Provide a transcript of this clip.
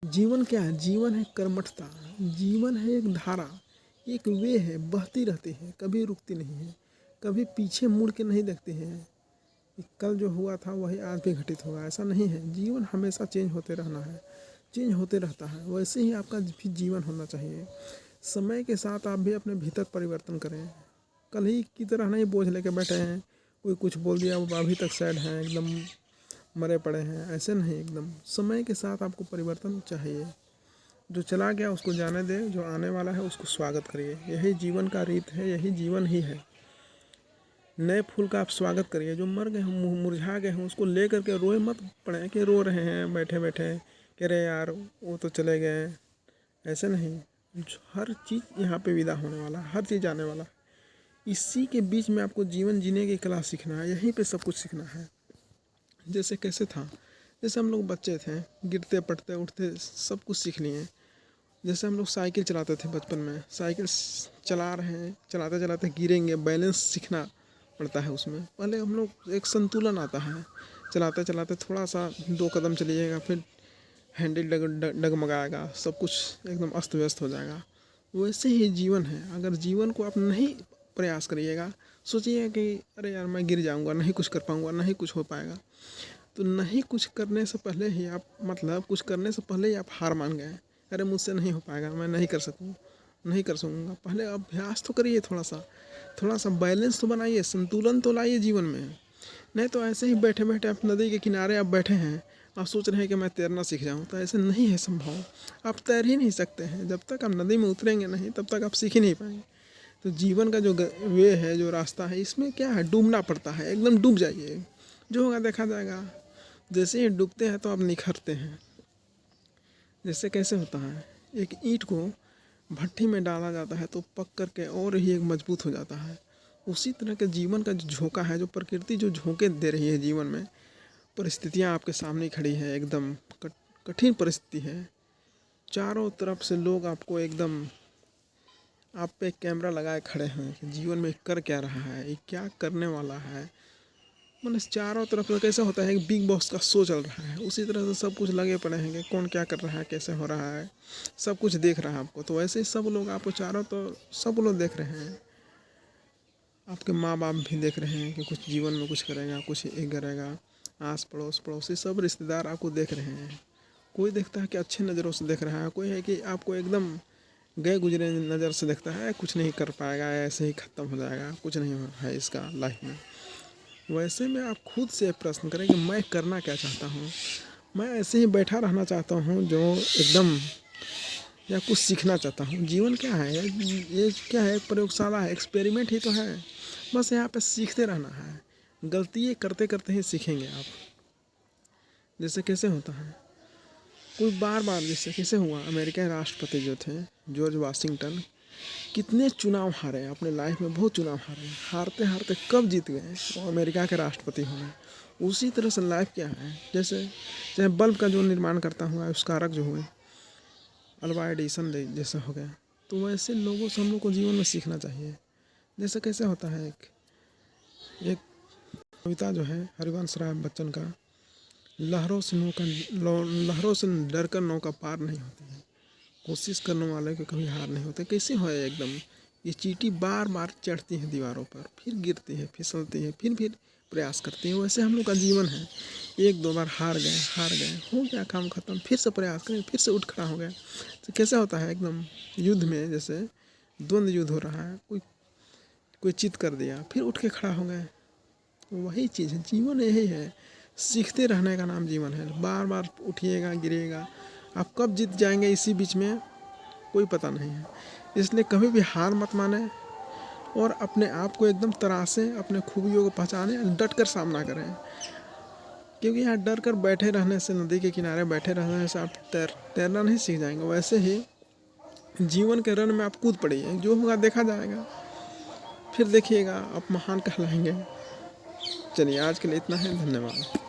जीवन क्या है? जीवन है कर्मठता, जीवन है एक धारा, एक वे है, बहती रहती है, कभी रुकती नहीं है, कभी पीछे मुड़ के नहीं देखती है कि कल जो हुआ था वही आज भी घटित होगा, ऐसा नहीं है। जीवन हमेशा चेंज होते रहना है, चेंज होते रहता है। वैसे ही आपका भी जीवन होना चाहिए। समय के साथ आप भी अपने भीतर परिवर्तन करें। कल ही की तरह नहीं बोझ लेके बैठे हैं, कोई कुछ बोल दिया वो अभी तक सैड हैं, एकदम मरे पड़े हैं, ऐसे नहीं। एकदम समय के साथ आपको परिवर्तन चाहिए। जो चला गया उसको जाने दे, जो आने वाला है उसको स्वागत करिए। यही जीवन का रीत है, यही जीवन ही है। नए फूल का आप स्वागत करिए। जो मर गए हों, मुरझा गए हों, उसको ले करके रोए मत पड़े कि रो रहे हैं बैठे बैठे कि अरे यार वो तो चले गए। ऐसे नहीं, हर चीज़ यहाँ पे विदा होने वाला है, हर चीज़ आने वाला है। इसी के बीच में आपको जीवन जीने की कला सीखना है, यहीं पे सब कुछ सीखना है। जैसे कैसे था, जैसे हम लोग बच्चे थे, गिरते पड़ते उठते सब कुछ सीख लिए। जैसे हम लोग साइकिल चलाते थे बचपन में, साइकिल चला रहे हैं, चलाते चलाते गिरेंगे, बैलेंस सीखना पड़ता है उसमें। पहले हम लोग एक संतुलन आता है, चलाते चलाते थोड़ा सा 2 कदम चलिएगा, फिर हैंडल डगमगाएगा, सब कुछ एकदम अस्त व्यस्त हो जाएगा। वैसे ही जीवन है। अगर जीवन को आप नहीं प्रयास करिएगा, सोचिए कि अरे यार मैं गिर जाऊंगा, नहीं कुछ कर पाऊंगा, नहीं कुछ हो पाएगा, तो नहीं कुछ करने से पहले ही आप, मतलब कुछ करने से पहले ही आप हार मान गए। अरे मुझसे नहीं हो पाएगा, मैं नहीं कर सकूँ, नहीं कर सकूँगा। पहले अभ्यास तो करिए, थोड़ा सा बैलेंस तो बनाइए, संतुलन तो लाइए जीवन में। नहीं तो ऐसे ही बैठे बैठे आप नदी के किनारे आप बैठे हैं, आप सोच रहे हैं कि मैं तैरना सीख जाऊं, तो ऐसे नहीं है संभव। आप तैर ही नहीं सकते हैं। जब तक आप नदी में उतरेंगे नहीं, तब तक आप सीख ही नहीं पाएंगे। तो जीवन का जो वे है, जो रास्ता है, इसमें क्या है, डूबना पड़ता है। एकदम डूब जाइए, जो होगा देखा जाएगा। जैसे ही डूबते हैं तो आप निखरते हैं। जैसे कैसे होता है, एक ईंट को भट्टी में डाला जाता है तो पक करके और ही एक मजबूत हो जाता है। उसी तरह के जीवन का जो झोंका है, जो प्रकृति जो झोंके दे रही है जीवन में, परिस्थितियाँ आपके सामने खड़ी है, एकदम कठिन परिस्थिति है। चारों तरफ से लोग आपको एकदम, आप पे कैमरा लगाए खड़े हैं कि जीवन में कर क्या रहा है, ये क्या करने वाला है। मतलब चारों तरफ से कैसे होता है, एक बिग बॉस का शो चल रहा है, उसी तरह से सब कुछ लगे पड़े हैं कि कौन क्या कर रहा है, कैसे हो रहा है, सब कुछ देख रहा है आपको। तो वैसे ही सब लोग आपको चारों, तो सब लोग देख रहे हैं। आपके माँ बाप भी देख रहे हैं कि कुछ जीवन में कुछ करेगा, कुछ ये करेगा। आस पड़ोस पड़ोसी सब रिश्तेदार आपको देख रहे हैं। कोई देखता है कि अच्छे नज़रों से देख रहा है, कोई है कि आपको एकदम गए गुजरे नज़र से देखता है, कुछ नहीं कर पाएगा, ऐसे ही ख़त्म हो जाएगा, कुछ नहीं है इसका लाइफ में। वैसे में आप खुद से प्रश्न करें कि मैं करना क्या चाहता हूँ। मैं ऐसे ही बैठा रहना चाहता हूँ जो एकदम, या कुछ सीखना चाहता हूँ। जीवन क्या है, ये क्या है, प्रयोगशाला है, एक्सपेरिमेंट ही तो है। बस यहाँ पे सीखते रहना है, गलती करते करते ही सीखेंगे आप। जैसे कैसे होता है, कोई बार बार, जैसे कैसे हुआ, अमेरिका के राष्ट्रपति जो थे जॉर्ज वाशिंगटन, कितने चुनाव हारे अपने लाइफ में, बहुत चुनाव हारे, हारते हारते कब जीत गए, वो अमेरिका के राष्ट्रपति हो गए। उसी तरह से लाइफ क्या है, जैसे चाहे बल्ब का जो निर्माण करता हुआ आविष्कारक जो हुए, अल्वा एडिसन जैसे हो गया, तो वैसे लोगों से हम लोग को जीवन में सीखना चाहिए। जैसे कैसे होता है, एक कविता जो है हरिवंश राय बच्चन का, लहरों से डर कर नौका पार नहीं होती है, कोशिश करने वाले को कभी हार नहीं होते। कैसे हो एकदम, ये चींटी बार बार चढ़ती है दीवारों पर, फिर गिरती है, फिसलती है, फिर प्रयास करती है। वैसे हम लोग का जीवन है, 1-2 बार हार गए, हो गया काम खत्म, फिर से प्रयास करें, फिर से उठ खड़ा हो गए। तो कैसे होता है, एकदम युद्ध में जैसे द्वंद्व युद्ध हो रहा है, कोई चित कर दिया, फिर उठ के खड़ा हो गए। वही चीज़ है, जीवन यही है, सीखते रहने का नाम जीवन है। बार बार उठिएगा, गिरिएगा, आप कब जीत जाएंगे इसी बीच में कोई पता नहीं है। इसलिए कभी भी हार मत माने और अपने आप को एकदम तराशें, अपने खूबियों को पहचानें, डट कर सामना करें। क्योंकि यहाँ डर कर बैठे रहने से, नदी के किनारे बैठे रहने से आप तैरना नहीं सीख जाएंगे। वैसे ही जीवन के रन में आप कूद पड़िए, जो होगा देखा जाएगा, फिर देखिएगा आप महान कहलाएंगे। चलिए आज के लिए इतना है, धन्यवाद।